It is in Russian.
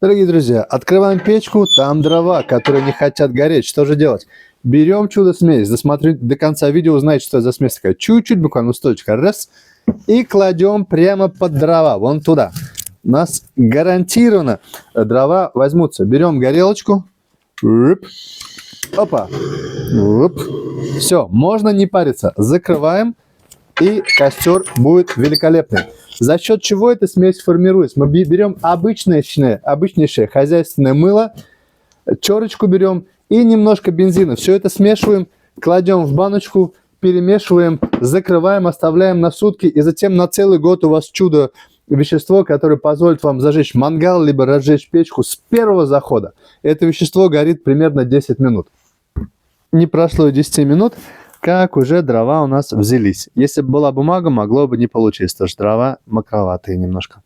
Дорогие друзья, открываем печку, там дрова, которые не хотят гореть. Что же делать? Берем чудо-смесь, досмотрите до конца видео, узнаете, что это за смесь такая. Чуть-чуть, буквально столько, раз, и кладем прямо под дрова, вон туда. У нас гарантированно дрова возьмутся. Берем горелочку, опа, все, можно не париться. Закрываем, и костер будет великолепный. За счет чего эта смесь формируется? Мы берем обычнейшее хозяйственное мыло, терочку берем и немножко бензина. Все это смешиваем, кладем в баночку, перемешиваем, закрываем, оставляем на сутки. И затем на целый год у вас чудо вещество, которое позволит вам зажечь мангал, либо разжечь печку с первого захода. Это вещество горит примерно 10 минут. Не прошло 10 минут, как уже дрова у нас взялись. Если бы была бумага, могло бы не получиться, потому что дрова мокроватые немножко.